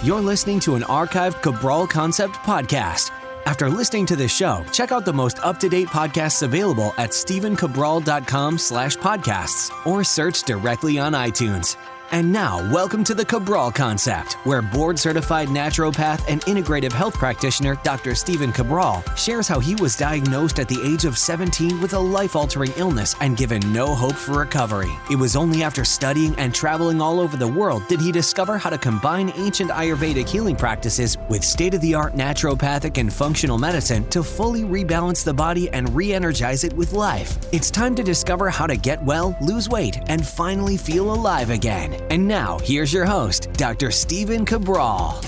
You're listening to an archived Cabral Concept podcast. After listening to this show, check out the most up-to-date podcasts available at stephencabral.com/podcasts or search directly on iTunes. And now, welcome to the Cabral Concept, where board-certified naturopath and integrative health practitioner Dr. Stephen Cabral shares how he was diagnosed at the age of 17 with a life-altering illness and given no hope for recovery. It was only after studying and traveling all over the world did he discover how to combine ancient Ayurvedic healing practices with state-of-the-art naturopathic and functional medicine to fully rebalance the body and re-energize it with life. It's time to discover how to get well, lose weight, and finally feel alive again. And now, here's your host, Dr. Stephen Cabral.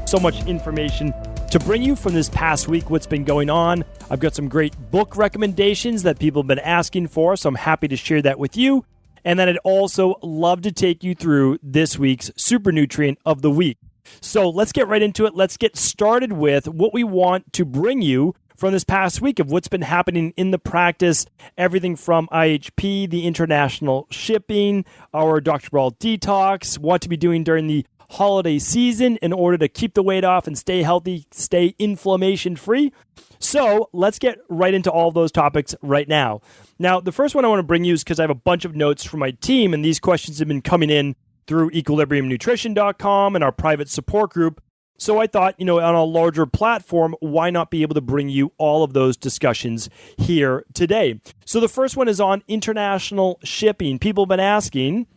So much information to bring you from this past week, what's been going on. I've got some great book recommendations that people have been asking for, so I'm happy to share that with you. And then I'd also love to take you through this week's super nutrient of the week. So let's get right into it. Let's get started with what we want to bring you from this past week of what's been happening in the practice, everything from IHP, the international shipping, our Dr. Cabral Detox, what to be doing during the holiday season in order to keep the weight off and stay healthy, stay inflammation-free. So let's get right into all of those topics right now. Now, the first one I want to bring you is because I have a bunch of notes from my team, and these questions have been coming in through equilibriumnutrition.com and our private support group. So I thought, on a larger platform, why not be able to bring you all of those discussions here today? So the first one is on international shipping. People have been asking,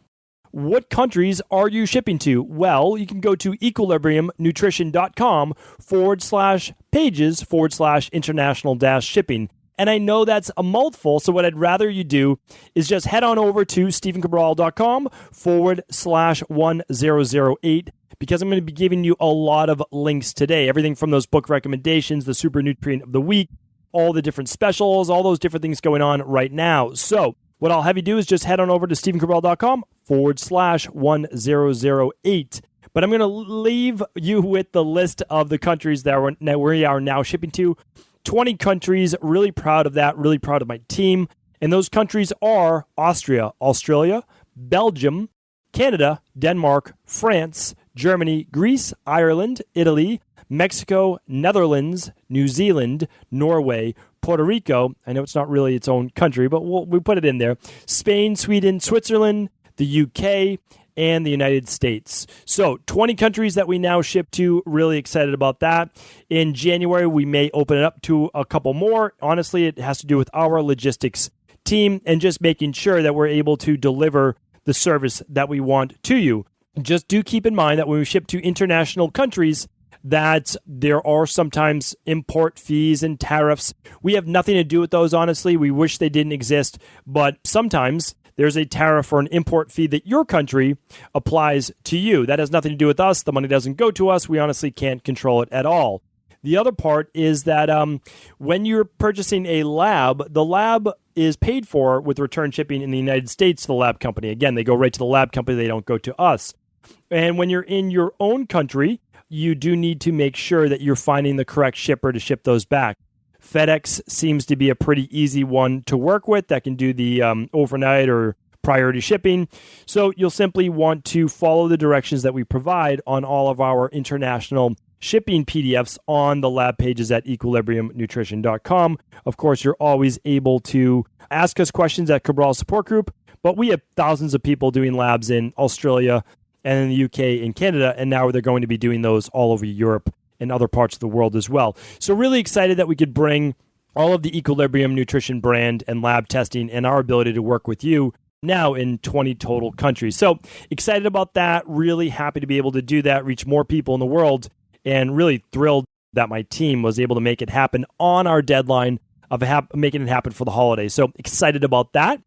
what countries are you shipping to? Well, you can go to equilibriumnutrition.com/pages/international-shipping. And I know that's a mouthful, so what I'd rather you do is just head on over to stephencabral.com/1008, because I'm going to be giving you a lot of links today. Everything from those book recommendations, the super nutrient of the week, all the different specials, all those different things going on right now. So what I'll have you do is just head on over to stephencabral.com/1008. But I'm going to leave you with the list of the countries that we are now shipping to. 20 countries, really proud of that, really proud of my team. And those countries are Austria, Australia, Belgium, Canada, Denmark, France, Germany, Greece, Ireland, Italy, Mexico, Netherlands, New Zealand, Norway, Puerto Rico. I know it's not really its own country, but we put it in there. Spain, Sweden, Switzerland, the UK, and the United States. So 20 countries that we now ship to. Really excited about that. In January, we may open it up to a couple more. Honestly, it has to do with our logistics team and just making sure that we're able to deliver the service that we want to you. Just do keep in mind that when we ship to international countries, that there are sometimes import fees and tariffs. We have nothing to do with those, honestly. We wish they didn't exist, but sometimes there's a tariff or an import fee that your country applies to you. That has nothing to do with us. The money doesn't go to us. We honestly can't control it at all. The other part is that when you're purchasing a lab, the lab is paid for with return shipping in the United States to the lab company. Again, they go right to the lab company. They don't go to us. And when you're in your own country, you do need to make sure that you're finding the correct shipper to ship those back. FedEx seems to be a pretty easy one to work with that can do the overnight or priority shipping. So you'll simply want to follow the directions that we provide on all of our international shipping PDFs on the lab pages at equilibriumnutrition.com. Of course, you're always able to ask us questions at Cabral Support Group, but we have thousands of people doing labs in Australia and in the UK and Canada, and now they're going to be doing those all over Europe and other parts of the world as well. So really excited that we could bring all of the Equilibrium Nutrition brand and lab testing and our ability to work with you now in 20 total countries. So excited about that, really happy to be able to do that, reach more people in the world, and really thrilled that my team was able to make it happen on our deadline of making it happen for the holidays. So excited about that.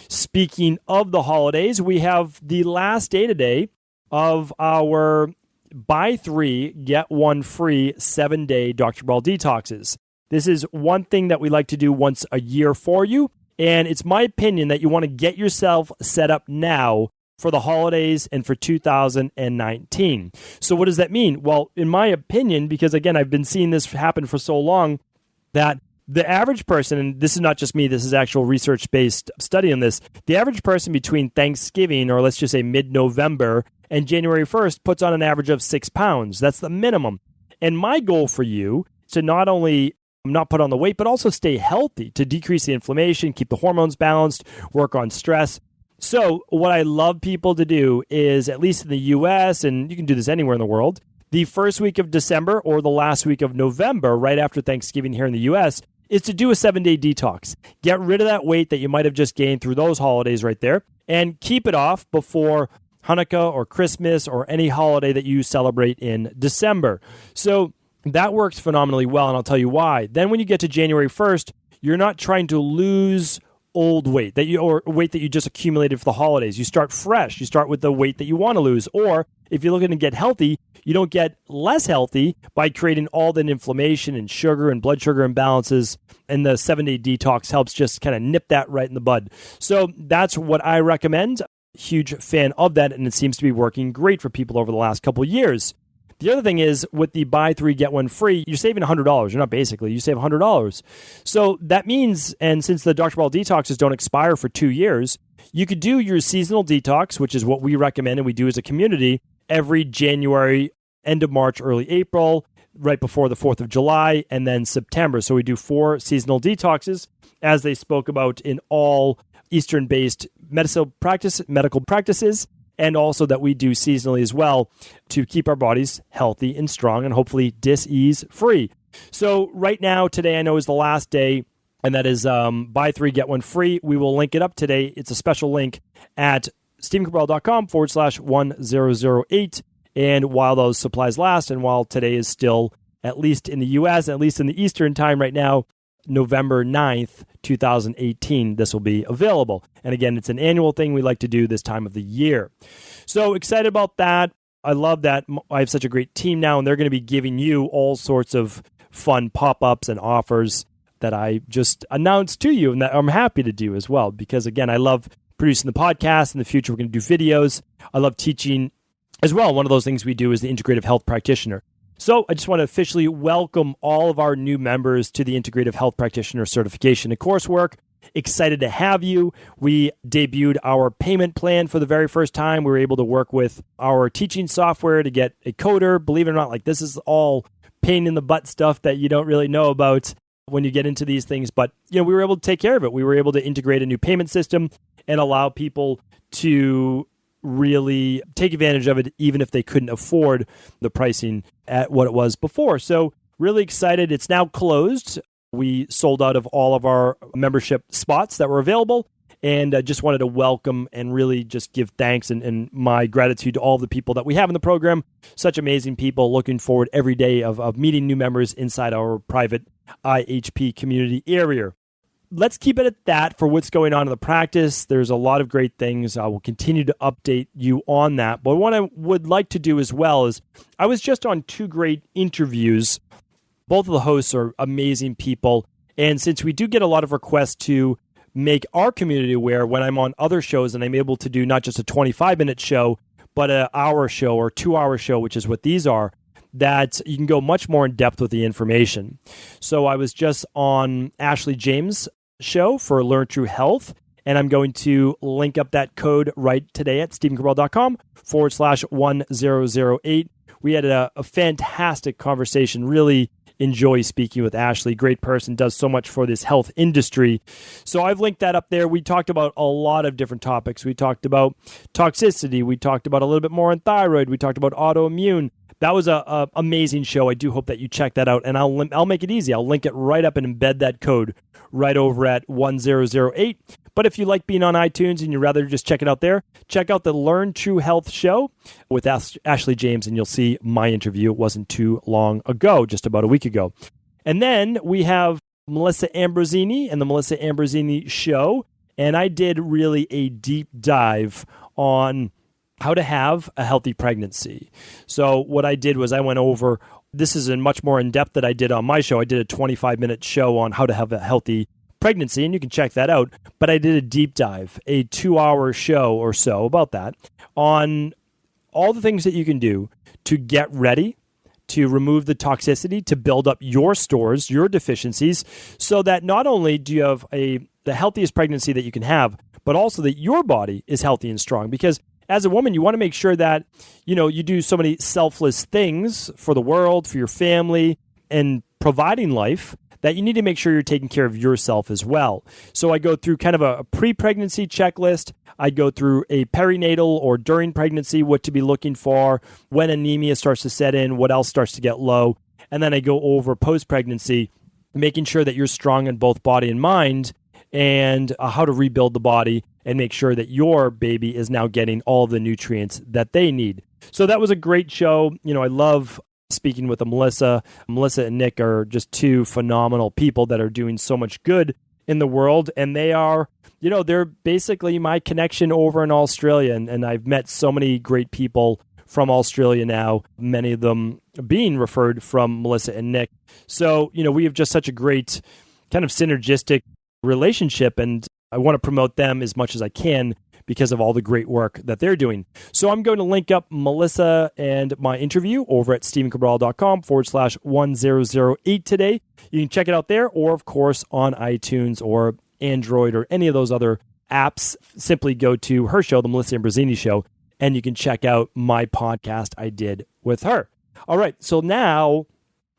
Speaking of the holidays, we have the last day today of our buy 3, get 1 free 7-day Dr. Cabral detoxes. This is one thing that we like to do once a year for you. And it's my opinion that you want to get yourself set up now for the holidays and for 2019. So what does that mean? Well, in my opinion, because again, I've been seeing this happen for so long, that the average person, and this is not just me, this is actual research-based study on this, the average person between Thanksgiving, or let's just say mid-November, and January 1st puts on an average of 6 pounds. That's the minimum. And my goal for you is to not only not put on the weight, but also stay healthy, to decrease the inflammation, keep the hormones balanced, work on stress. So what I love people to do is, at least in the US, and you can do this anywhere in the world, the first week of December or the last week of November, right after Thanksgiving here in the US, is to do a 7-day detox. Get rid of that weight that you might have just gained through those holidays right there, and keep it off before Hanukkah or Christmas or any holiday that you celebrate in December. So that works phenomenally well, and I'll tell you why. Then when you get to January 1st, you're not trying to lose old weight or weight that you just accumulated for the holidays. You start fresh. You start with the weight that you want to lose. Or if you're looking to get healthy, you don't get less healthy by creating all that inflammation and sugar and blood sugar imbalances. And the 7-day detox helps just kind of nip that right in the bud. So that's what I recommend. Huge fan of that, and it seems to be working great for people over the last couple of years. The other thing is, with the buy 3, get 1 free, you're saving $100. You're not basically, you save $100. So that means, and since the Dr. Cabral detoxes don't expire for 2 years, you could do your seasonal detox, which is what we recommend and we do as a community, every January, end of March, early April, right before the 4th of July, and then September. So we do 4 seasonal detoxes, as they spoke about in all Eastern-based medical practices, and also that we do seasonally as well to keep our bodies healthy and strong and hopefully dis-ease free. So right now, today I know is the last day, and that is buy 3, get 1 free. We will link it up today. It's a special link at stevencabral.com/1008. And while those supplies last, and while today is still, at least in the US, at least in the Eastern time right now, November 9th, 2018, this will be available. And again, it's an annual thing we like to do this time of the year. So excited about that. I love that I have such a great team now, and they're going to be giving you all sorts of fun pop-ups and offers that I just announced to you and that I'm happy to do as well. Because again, I love producing the podcast. In the future, we're going to do videos. I love teaching as well. One of those things we do is the integrative health practitioner. So I just want to officially welcome all of our new members to the Integrative Health Practitioner Certification and Coursework. Excited to have you. We debuted our payment plan for the very first time. We were able to work with our teaching software to get a coder. Believe it or not, like this is all pain in the butt stuff that you don't really know about when you get into these things. But we were able to take care of it. We were able to integrate a new payment system and allow people to really take advantage of it, even if they couldn't afford the pricing at what it was before. So really excited. It's now closed. We sold out of all of our membership spots that were available, and I just wanted to welcome and really just give thanks and my gratitude to all the people that we have in the program. Such amazing people. Looking forward every day of meeting new members inside our private IHP community area. Let's keep it at that for what's going on in the practice. There's a lot of great things. I will continue to update you on that. But what I would like to do as well is, I was just on 2 great interviews. Both of the hosts are amazing people. And since we do get a lot of requests to make our community aware when I'm on other shows and I'm able to do not just a 25-minute show, but an hour show or 2-hour show, which is what these are, that you can go much more in depth with the information. So I was just on Ashley James' show for Learn True Health, and I'm going to link up that code right today at stevencabral.com/1008. We had a fantastic conversation. Really enjoy speaking with Ashley. Great person, does so much for this health industry. So I've linked that up there. We talked about a lot of different topics. We talked about toxicity. We talked about a little bit more on thyroid. We talked about autoimmune. That was a amazing show. I do hope that you check that out, and I'll make it easy. I'll link it right up and embed that code right over at 1008. But if you like being on iTunes and you'd rather just check it out there, check out the Learn True Health show with Ashley James, and you'll see my interview. It wasn't too long ago, just about a week ago. And then we have Melissa Ambrosini and the Melissa Ambrosini show, and I did really a deep dive on how to have a healthy pregnancy. So what I did was I went over, this is in much more in depth that I did on my show. I did a 25-minute show on how to have a healthy pregnancy, and you can check that out. But I did a deep dive, a 2-hour show or so about that, on all the things that you can do to get ready, to remove the toxicity, to build up your stores, your deficiencies, so that not only do you have the healthiest pregnancy that you can have, but also that your body is healthy and strong. Because as a woman, you want to make sure that, you do so many selfless things for the world, for your family, and providing life, that you need to make sure you're taking care of yourself as well. So I go through kind of a pre-pregnancy checklist. I go through a perinatal or during pregnancy, what to be looking for, when anemia starts to set in, what else starts to get low. And then I go over post-pregnancy, making sure that you're strong in both body and mind, and how to rebuild the body and make sure that your baby is now getting all the nutrients that they need. So that was a great show. I love speaking with Melissa. Melissa and Nick are just two phenomenal people that are doing so much good in the world. And they are, they're basically my connection over in Australia. And I've met so many great people from Australia now, many of them being referred from Melissa and Nick. So, we have just such a great kind of synergistic relationship. And I want to promote them as much as I can because of all the great work that they're doing. So I'm going to link up Melissa and my interview over at StephenCabral.com/1008 today. You can check it out there, or of course on iTunes or Android or any of those other apps. Simply go to her show, The Melissa Ambrosini Show, and you can check out my podcast I did with her. All right, so now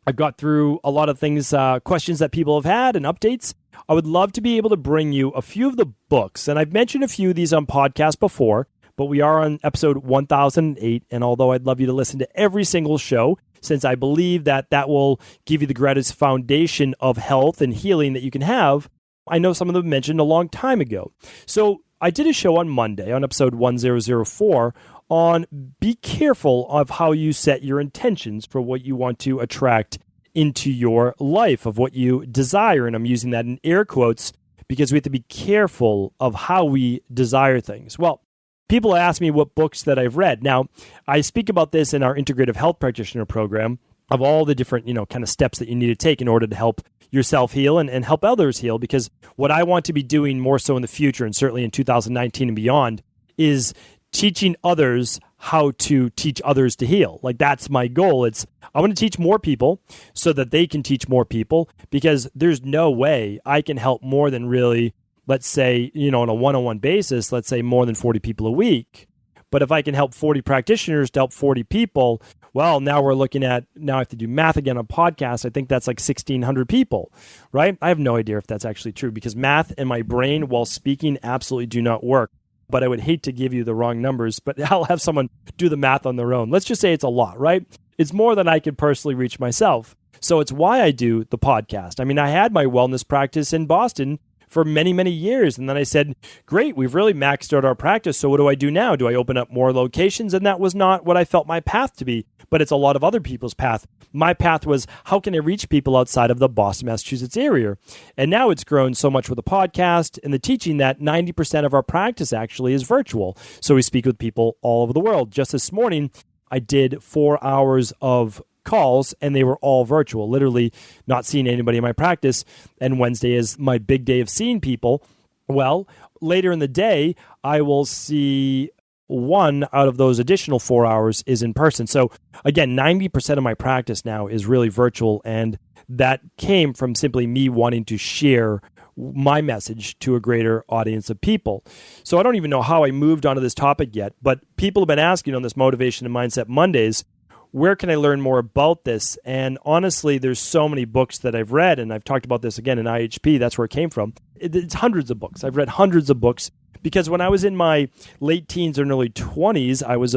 I've got through a lot of things, questions that people have had and updates. I would love to be able to bring you a few of the books, and I've mentioned a few of these on podcasts before, but we are on episode 1008, and although I'd love you to listen to every single show, since I believe that will give you the greatest foundation of health and healing that you can have, I know some of them mentioned a long time ago. So I did a show on Monday, on episode 1004, on be careful of how you set your intentions for what you want to attract into your life, of what you desire. And I'm using that in air quotes because we have to be careful of how we desire things. Well, people ask me what books that I've read. Now, I speak about this in our integrative health practitioner program of all the different, kind of steps that you need to take in order to help yourself heal and help others heal. Because what I want to be doing more so in the future, and certainly in 2019 and beyond, is teaching others how to teach others to heal. Like, that's my goal. I want to teach more people so that they can teach more people, because there's no way I can help more than really, let's say, on a one-on-one basis, let's say more than 40 people a week. But if I can help 40 practitioners to help 40 people, well, now we're looking at, now I have to do math again on podcasts. I think that's like 1,600 people, right? I have no idea if that's actually true, because math in my brain while speaking absolutely do not work. But I would hate to give you the wrong numbers, but I'll have someone do the math on their own. Let's just say it's a lot, right? It's more than I could personally reach myself. So it's why I do the podcast. I mean, I had my wellness practice in Boston for many, many years. And then I said, great, we've really maxed out our practice. So what do I do now? Do I open up more locations? And that was not what I felt my path to be, but it's a lot of other people's path. My path was, how can I reach people outside of the Boston, Massachusetts area? And now it's grown so much with the podcast and the teaching that 90% of our practice actually is virtual. So we speak with people all over the world. Just this morning, I did 4 hours of calls, and they were all virtual, literally not seeing anybody in my practice. And Wednesday is my big day of seeing people. Well, later in the day, I will see one out of those additional 4 hours is in person. So again, 90% of my practice now is really virtual. And that came from simply me wanting to share my message to a greater audience of people. So I don't even know how I moved onto this topic yet, but people have been asking on this Motivation and Mindset Mondays, where can I learn more about this? And honestly, there's so many books that I've read, and I've talked about this again in IHP. That's where it came from. It's hundreds of books. I've read hundreds of books because when I was in my late teens or early 20s, I was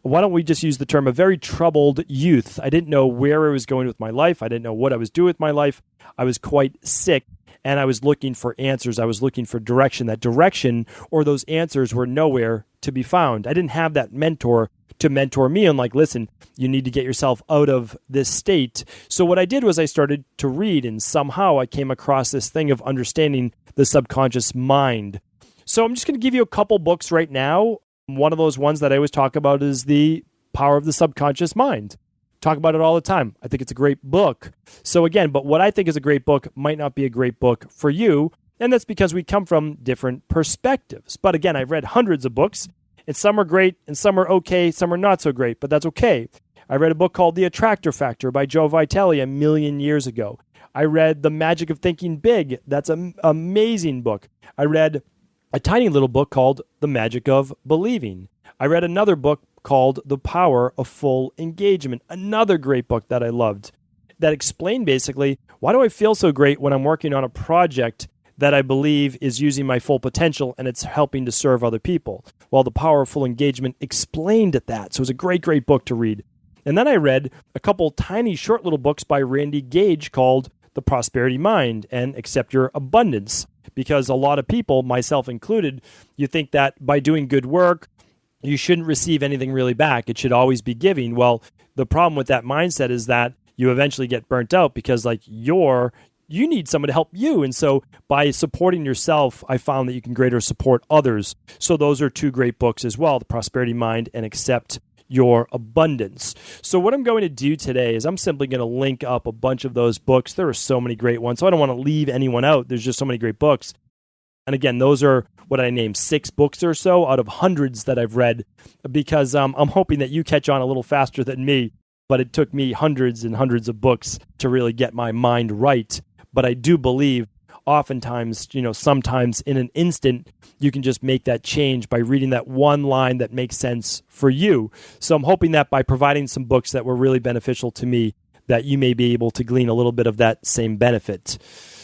why don't we just use the term, a very troubled youth. I didn't know where I was going with my life. I didn't know what I was doing with my life. I was quite sick, and I was looking for answers. I was looking for direction. That direction or those answers were nowhere to be found. I didn't have that mentor to mentor me and like, listen, you need to get yourself out of this state. So what I did was I started to read, and somehow I came across this thing of understanding the subconscious mind. So I'm just going to give you a couple books right now. One of those ones that I always talk about is The Power of the Subconscious Mind. Talk about it all the time. I think it's a great book. So again, but what I think is a great book might not be a great book for you. And that's because we come from different perspectives. But again, I've read hundreds of books, and some are great and some are okay, some are not so great, but that's okay. I read a book called The Attractor Factor by Joe Vitale 1,000,000 years ago. I read The Magic of Thinking Big. That's an amazing book. I read a tiny little book called The Magic of Believing. I read another book called The Power of Full Engagement, another great book that I loved, that explained basically, why do I feel so great when I'm working on a project that I believe is using my full potential and it's helping to serve other people? Well, The Power of Full Engagement explained that. So it was a great, great book to read. And then I read a couple tiny short little books by Randy Gage called The Prosperity Mind and Accept Your Abundance. Because a lot of people, myself included, you think that by doing good work, you shouldn't receive anything really back. It should always be giving. Well, the problem with that mindset is that you eventually get burnt out because you need someone to help you. And so by supporting yourself, I found that you can greater support others. So those are two great books as well, The Prosperity Mind and Accept Your Abundance. So what I'm going to do today is I'm simply going to link up a bunch of those books. There are so many great ones, so I don't want to leave anyone out. There's just so many great books. And again, those are what I named 6 books or so out of hundreds that I've read, because I'm hoping that you catch on a little faster than me. But it took me hundreds and hundreds of books to really get my mind right. But I do believe oftentimes, sometimes in an instant, you can just make that change by reading that one line that makes sense for you. So I'm hoping that by providing some books that were really beneficial to me, that you may be able to glean a little bit of that same benefit.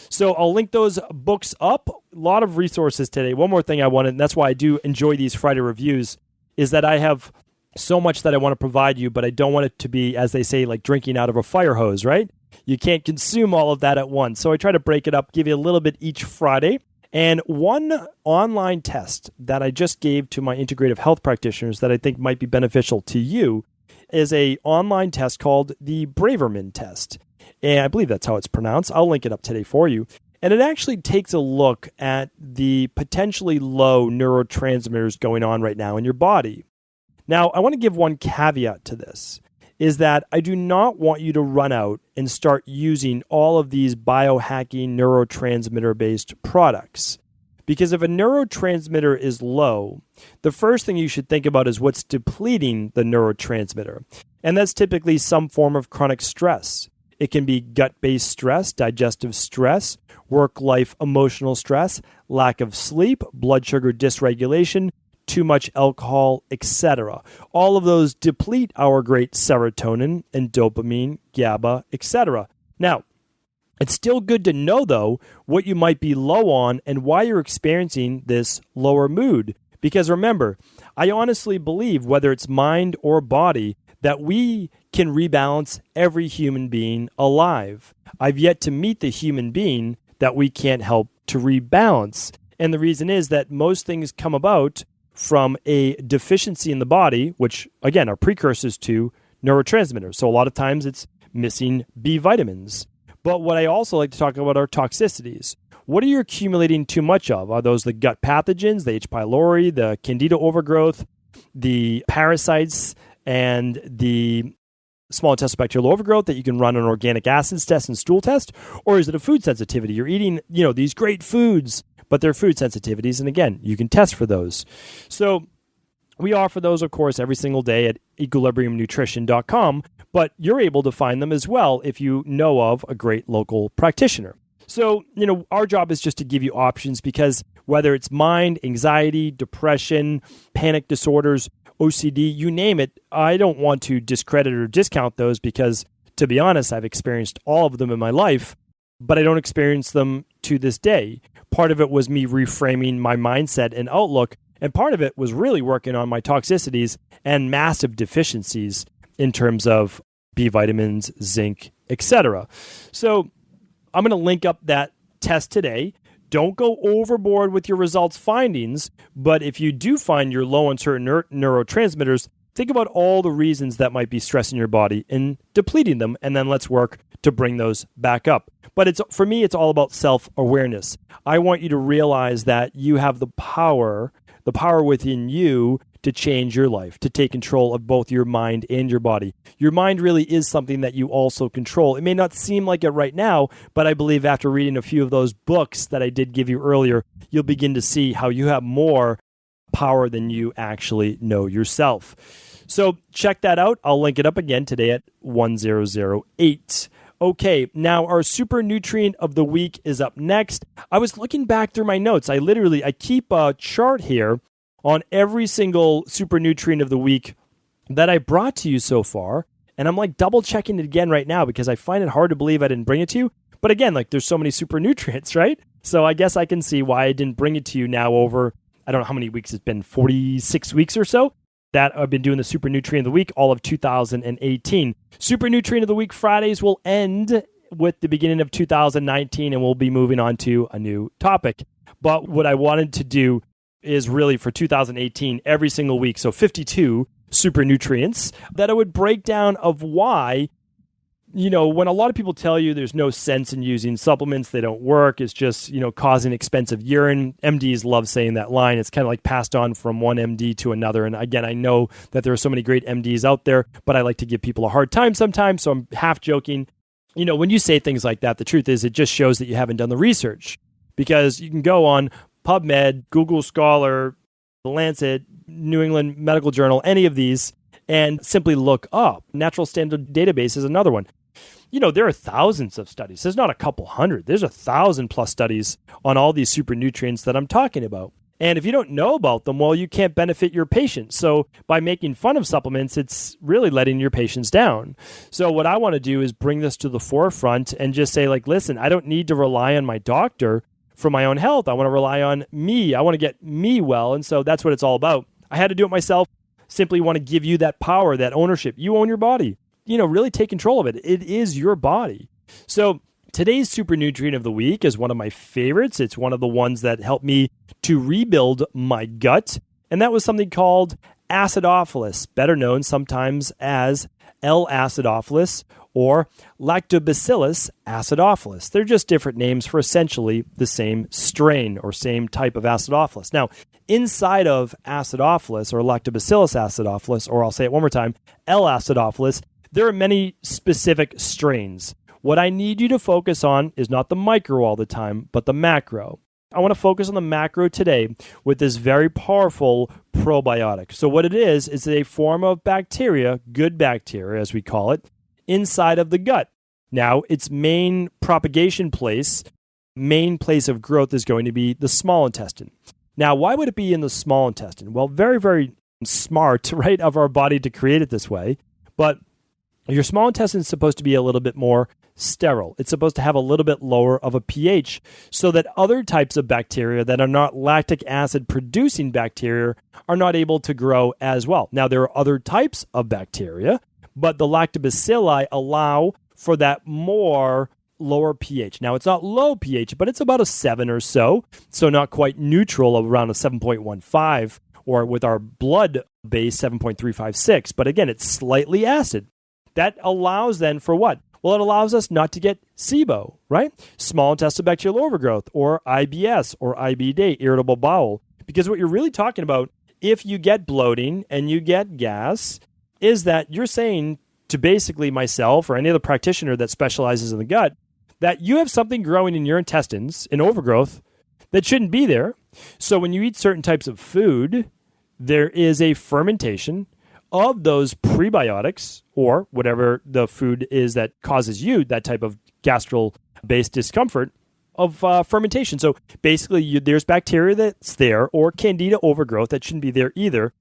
So I'll link those books up. A lot of resources today. One more thing I wanted, and that's why I do enjoy these Friday reviews, is that I have so much that I want to provide you, but I don't want it to be, as they say, like drinking out of a fire hose, right? You can't consume all of that at once. So I try to break it up, give you a little bit each Friday. And one online test that I just gave to my integrative health practitioners that I think might be beneficial to you is an online test called the Braverman test. And I believe that's how it's pronounced. I'll link it up today for you. And it actually takes a look at the potentially low neurotransmitters going on right now in your body. Now, I want to give one caveat to this, is that I do not want you to run out and start using all of these biohacking neurotransmitter-based products. Because if a neurotransmitter is low, the first thing you should think about is what's depleting the neurotransmitter. And that's typically some form of chronic stress. It can be gut-based stress, digestive stress, work-life emotional stress, lack of sleep, blood sugar dysregulation, too much alcohol, etc. All of those deplete our great serotonin and dopamine, GABA, etc. Now, it's still good to know, though, what you might be low on and why you're experiencing this lower mood. Because remember, I honestly believe, whether it's mind or body, that we can rebalance every human being alive. I've yet to meet the human being that we can't help to rebalance. And the reason is that most things come about from a deficiency in the body, which, again, are precursors to neurotransmitters. So a lot of times it's missing B vitamins. But what I also like to talk about are toxicities. What are you accumulating too much of? Are those the gut pathogens, the H. pylori, the candida overgrowth, the parasites, and the small intestinal bacterial overgrowth that you can run an organic acids test and stool test? Or is it a food sensitivity? You're eating, these great foods, but they're food sensitivities. And again, you can test for those. So we offer those, of course, every single day at equilibriumnutrition.com, but you're able to find them as well if you know of a great local practitioner. So, our job is just to give you options, because whether it's mind, anxiety, depression, panic disorders, OCD, you name it, I don't want to discredit or discount those because, to be honest, I've experienced all of them in my life, but I don't experience them to this day. Part of it was me reframing my mindset and outlook, and part of it was really working on my toxicities and massive deficiencies in terms of B vitamins, zinc, etc. So I'm going to link up that test today. Don't go overboard with your results findings, but if you do find you're low on certain neurotransmitters, think about all the reasons that might be stressing your body and depleting them, and then let's work to bring those back up. But for me, it's all about self-awareness. I want you to realize that you have the power within you to change your life, to take control of both your mind and your body. Your mind really is something that you also control. It may not seem like it right now, but I believe after reading a few of those books that I did give you earlier, you'll begin to see how you have more power than you actually know yourself. So check that out. I'll link it up again today at 1008. Okay, now our super nutrient of the week is up next. I was looking back through my notes. I keep a chart here on every single super nutrient of the week that I brought to you so far. And I'm like double checking it again right now because I find it hard to believe I didn't bring it to you. But again, like there's so many super nutrients, right? So I guess I can see why I didn't bring it to you now over, I don't know how many weeks it's been, 46 weeks or so that I've been doing the super nutrient of the week, all of 2018. Super nutrient of the week Fridays will end with the beginning of 2019 and we'll be moving on to a new topic. But what I wanted to do is really for 2018, every single week, so 52 super nutrients that I would break down of why, when a lot of people tell you there's no sense in using supplements, they don't work, it's just, causing expensive urine. MDs love saying that line. It's kind of like passed on from one MD to another. And again, I know that there are so many great MDs out there, but I like to give people a hard time sometimes. So I'm half joking. When you say things like that, the truth is it just shows that you haven't done the research, because you can go on PubMed, Google Scholar, The Lancet, New England Medical Journal, any of these, and simply look up. Natural Standard Database is another one. There are thousands of studies. There's not a couple hundred. There's 1,000+ studies on all these super nutrients that I'm talking about. And if you don't know about them, well, you can't benefit your patients. So by making fun of supplements, it's really letting your patients down. So what I want to do is bring this to the forefront and just say, listen, I don't need to rely on my doctor for my own health. I want to rely on me. I want to get me well. And so that's what it's all about. I had to do it myself. Simply want to give you that power, that ownership. You own your body. Really take control of it. It is your body. So today's super nutrient of the week is one of my favorites. It's one of the ones that helped me to rebuild my gut. And that was something called acidophilus, better known sometimes as L-acidophilus or Lactobacillus acidophilus. They're just different names for essentially the same strain or same type of acidophilus. Now, inside of acidophilus or Lactobacillus acidophilus, or I'll say it one more time, L-acidophilus, there are many specific strains. What I need you to focus on is not the micro all the time, but the macro. I want to focus on the macro today with this very powerful probiotic. So what it is a form of bacteria, good bacteria as we call it, inside of the gut. Now, its main propagation place, main place of growth is going to be the small intestine. Now, why would it be in the small intestine? Well, very, very smart, right, of our body to create it this way. But your small intestine is supposed to be a little bit more sterile. It's supposed to have a little bit lower of a pH so that other types of bacteria that are not lactic acid producing bacteria are not able to grow as well. Now, there are other types of bacteria, but the lactobacilli allow for that more lower pH. Now, it's not low pH, but it's about a 7 or so not quite neutral, around a 7.15, or with our blood base, 7.356. But again, it's slightly acid. That allows then for what? Well, it allows us not to get SIBO, right? Small intestinal bacterial overgrowth, or IBS, or IBD, irritable bowel. Because what you're really talking about, if you get bloating and you get gas, is that you're saying to basically myself or any other practitioner that specializes in the gut, that you have something growing in your intestines, in overgrowth, that shouldn't be there. So when you eat certain types of food, there is a fermentation of those prebiotics, or whatever the food is that causes you that type of gastral-based discomfort of fermentation. So basically, there's bacteria that's there, or candida overgrowth that shouldn't be there either,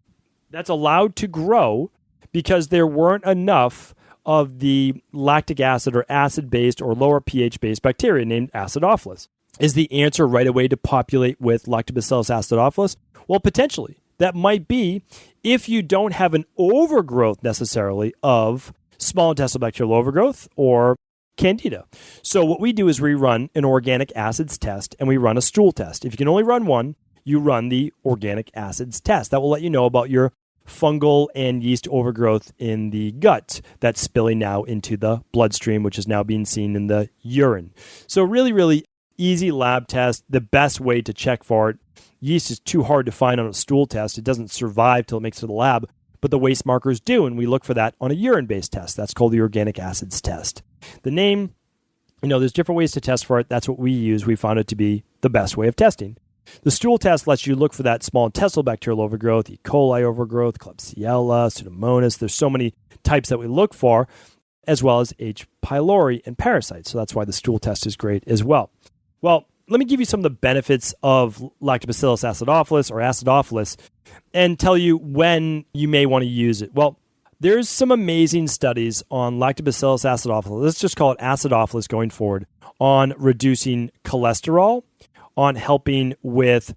that's allowed to grow because there weren't enough of the lactic acid or acid-based or lower pH-based bacteria named acidophilus. Is the answer right away to populate with Lactobacillus acidophilus? Well, potentially. That might be if you don't have an overgrowth necessarily of small intestinal bacterial overgrowth or candida. So what we do is we run an organic acids test and we run a stool test. If you can only run one, you run the organic acids test. That will let you know about your fungal and yeast overgrowth in the gut that's spilling now into the bloodstream, which is now being seen in the urine. So really, really easy lab test, the best way to check for it. Yeast is too hard to find on a stool test. It doesn't survive till it makes it to the lab, but the waste markers do, and we look for that on a urine-based test. That's called the organic acids test. The name, there's different ways to test for it. That's what we use. We found it to be the best way of testing. The stool test lets you look for that small intestinal bacterial overgrowth, E. coli overgrowth, Klebsiella, Pseudomonas. There's so many types that we look for, as well as H. pylori and parasites. So that's why the stool test is great as well. Well, let me give you some of the benefits of Lactobacillus acidophilus or acidophilus and tell you when you may want to use it. Well, there's some amazing studies on Lactobacillus acidophilus. Let's just call it acidophilus going forward, on reducing cholesterol, on helping with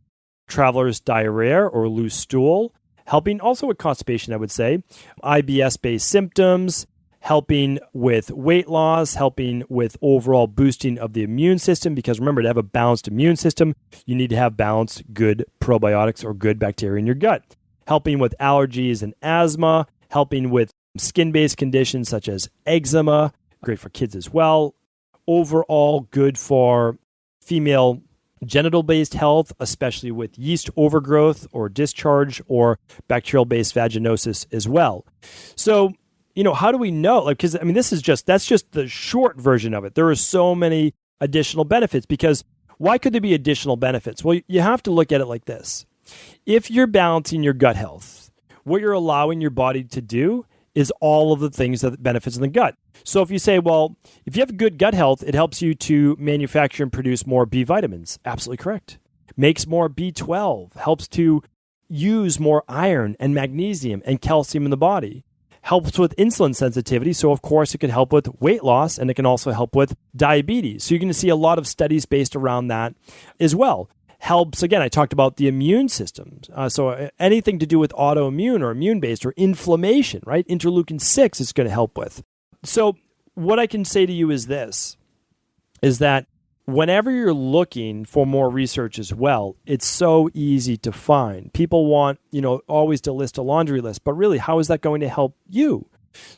traveler's diarrhea or loose stool, helping also with constipation, I would say, IBS-based symptoms, helping with weight loss, helping with overall boosting of the immune system, because remember, to have a balanced immune system, you need to have balanced good probiotics or good bacteria in your gut, helping with allergies and asthma, helping with skin-based conditions such as eczema, great for kids as well, overall good for female genital-based health, especially with yeast overgrowth or discharge or bacterial-based vaginosis as well. So, how do we know? Because that's just the short version of it. There are so many additional benefits, because why could there be additional benefits? Well, you have to look at it like this. If you're balancing your gut health, what you're allowing your body to do is all of the things that benefits in the gut. So if you say, well, if you have good gut health, it helps you to manufacture and produce more B vitamins. Absolutely correct. Makes more B12, helps to use more iron and magnesium and calcium in the body. Helps with insulin sensitivity. So of course it can help with weight loss, and it can also help with diabetes. So you're going to see a lot of studies based around that as well. Helps, again, I talked about the immune system. So anything to do with autoimmune or immune-based or inflammation, right? Interleukin 6 is going to help with. So what I can say to you is this, is that whenever you're looking for more research as well, it's so easy to find. People want, always to list a laundry list, but really, how is that going to help you?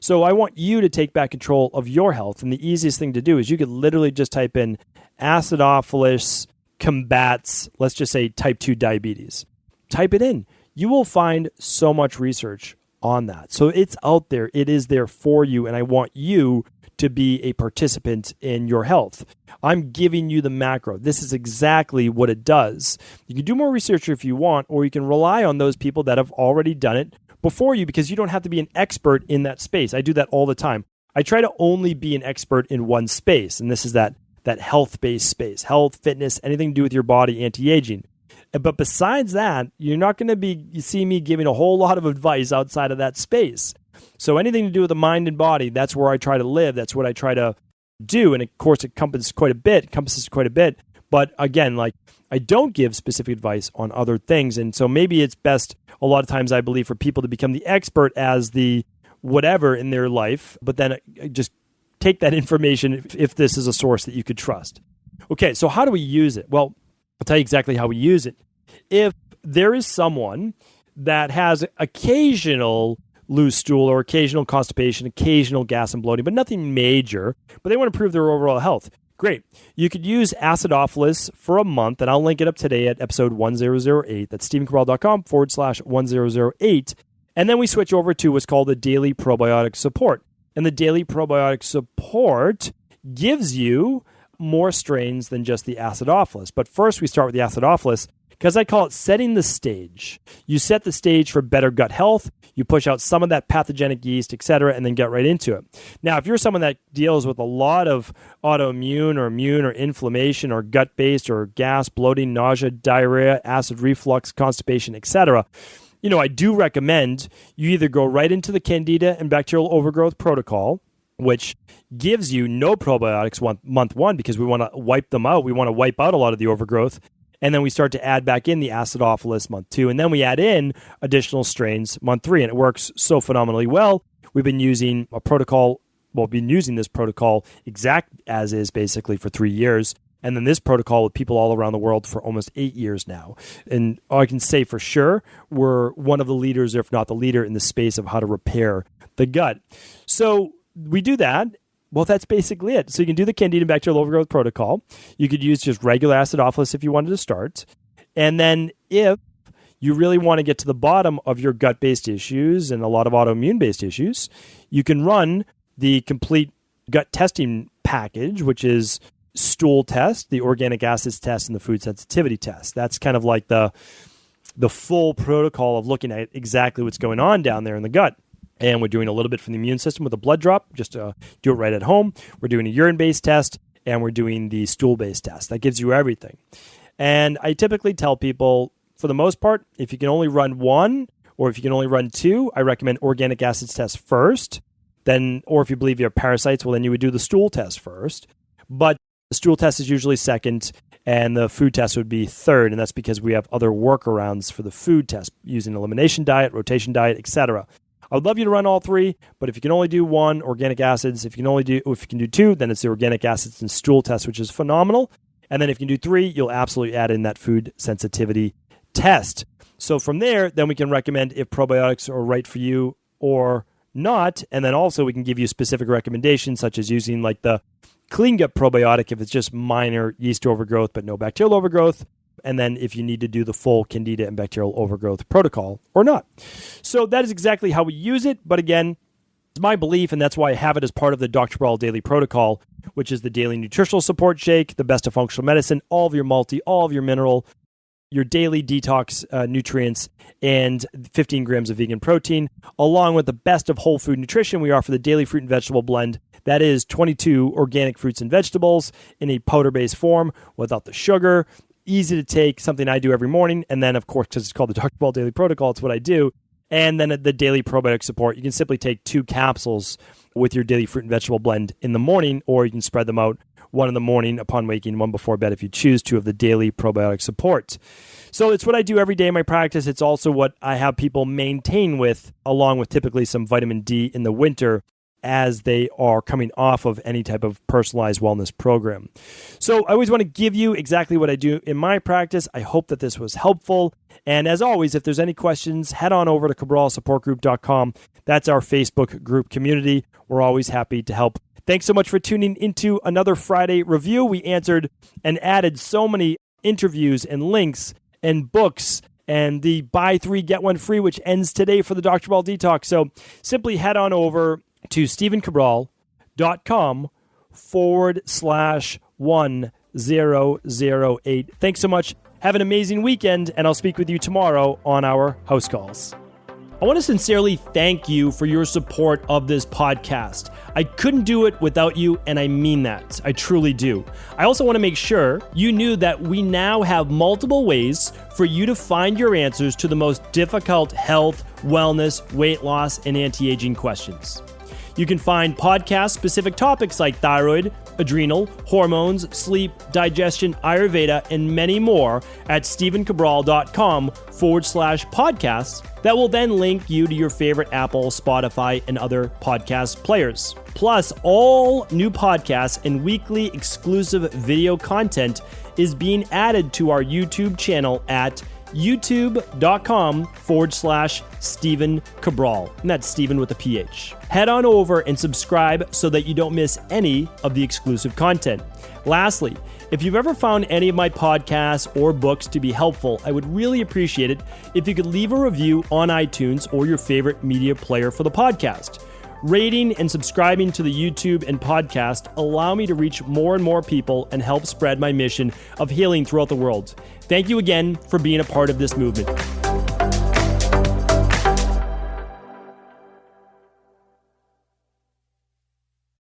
So I want you to take back control of your health. And the easiest thing to do is you could literally just type in acidophilus combats, let's just say, type 2 diabetes. Type it in. You will find so much research on that. So it's out there. It is there for you. And I want you to be a participant in your health. I'm giving you the macro. This is exactly what it does. You can do more research if you want, or you can rely on those people that have already done it before you, because you don't have to be an expert in that space. I do that all the time. I try to only be an expert in one space, and this is that health-based space, health, fitness, anything to do with your body, anti-aging. But besides that, you're not going to see me giving a whole lot of advice outside of that space. So anything to do with the mind and body, that's where I try to live. That's what I try to do. And of course, it encompasses quite a bit. But again, I don't give specific advice on other things. And so maybe it's best, a lot of times I believe, for people to become the expert as the whatever in their life, but then just take that information if this is a source that you could trust. Okay, so how do we use it? Well, I'll tell you exactly how we use it. If there is someone that has occasional loose stool or occasional constipation, occasional gas and bloating, but nothing major, but they want to improve their overall health, great. You could use acidophilus for a month, and I'll link it up today at episode 1008. That's stephencabral.com/1008. And then we switch over to what's called the daily probiotic support. And the daily probiotic support gives you more strains than just the acidophilus. But first we start with the acidophilus, because I call it setting the stage. You set the stage for better gut health. You push out some of that pathogenic yeast, etc., and then get right into it. Now, if you're someone that deals with a lot of autoimmune or immune or inflammation or gut-based or gas, bloating, nausea, diarrhea, acid reflux, constipation, etc., I do recommend you either go right into the Candida and bacterial overgrowth protocol, which gives you no probiotics month one, because we want to wipe them out. We want to wipe out a lot of the overgrowth. And then we start to add back in the acidophilus month 2. And then we add in additional strains month 3. And it works so phenomenally well. We've been using this protocol exact as is basically for 3 years. And then this protocol with people all around the world for almost 8 years now. And I can say for sure, we're one of the leaders, if not the leader, in the space of how to repair the gut. So we do that. Well, that's basically it. So you can do the Candida bacterial overgrowth protocol. You could use just regular acidophilus if you wanted to start. And then if you really want to get to the bottom of your gut-based issues and a lot of autoimmune-based issues, you can run the complete gut testing package, which is stool test, the organic acids test, and the food sensitivity test. That's kind of like the full protocol of looking at exactly what's going on down there in the gut. And we're doing a little bit from the immune system with a blood drop, just to do it right at home. We're doing a urine-based test. and we're doing the stool-based test. That gives you everything. And I typically tell people, for the most part, if you can only run one or if you can only run two, I recommend organic acids test first. Then, or if you believe you have parasites, well, then you would do the stool test first. But the stool test is usually second, and the food test would be third. And that's because we have other workarounds for the food test using elimination diet, rotation diet, etc. I would love you to run all three, but if you can only do one, organic acids. If you can do two, then it's the organic acids and stool test, which is phenomenal. And then if you can do three, you'll absolutely add in that food sensitivity test. So from there, then we can recommend if probiotics are right for you or not. And then also we can give you specific recommendations, such as using like the clean gut probiotic if it's just minor yeast overgrowth but no bacterial overgrowth. And then if you need to do the full candida and bacterial overgrowth protocol or not. So that is exactly how we use it. But again, it's my belief, and that's why I have it as part of the Dr. Cabral Daily Protocol, which is the daily nutritional support shake, the best of functional medicine, all of your multi, all of your mineral, your daily detox nutrients, and 15 grams of vegan protein, along with the best of whole food nutrition. We offer the daily fruit and vegetable blend. That is 22 organic fruits and vegetables in a powder-based form without the sugar. Easy to take, something I do every morning. And then, of course, because it's called the Dr. Cabral Daily Protocol, it's what I do. And then the daily probiotic support, you can simply take 2 capsules with your daily fruit and vegetable blend in the morning, or you can spread them out, one in the morning upon waking, one before bed if you choose to, of the daily probiotic support. So it's what I do every day in my practice. It's also what I have people maintain with, along with typically some vitamin D in the winter as they are coming off of any type of personalized wellness program. So I always want to give you exactly what I do in my practice. I hope that this was helpful. And as always, if there's any questions, head on over to cabralsupportgroup.com. That's our Facebook group community. We're always happy to help. Thanks so much for tuning into another Friday review. We answered and added so many interviews and links and books and the buy 3, get 1 free, which ends today for the Dr. Cabral Detox. So simply head on over to stephencabral.com/1008. Thanks so much. Have an amazing weekend, and I'll speak with you tomorrow on our house calls. I want to sincerely thank you for your support of this podcast. I couldn't do it without you, and I mean that. I truly do. I also want to make sure you knew that we now have multiple ways for you to find your answers to the most difficult health, wellness, weight loss, and anti-aging questions. You can find podcast-specific topics like thyroid, adrenal, hormones, sleep, digestion, Ayurveda, and many more at stephencabral.com/podcasts that will then link you to your favorite Apple, Spotify, and other podcast players. Plus, all new podcasts and weekly exclusive video content is being added to our YouTube channel at youtube.com/Stephen Cabral. And that's Stephen with a PH. Head on over and subscribe so that you don't miss any of the exclusive content. Lastly, if you've ever found any of my podcasts or books to be helpful, I would really appreciate it if you could leave a review on iTunes or your favorite media player for the podcast. Rating and subscribing to the YouTube and podcast allow me to reach more and more people and help spread my mission of healing throughout the world. Thank you again for being a part of this movement.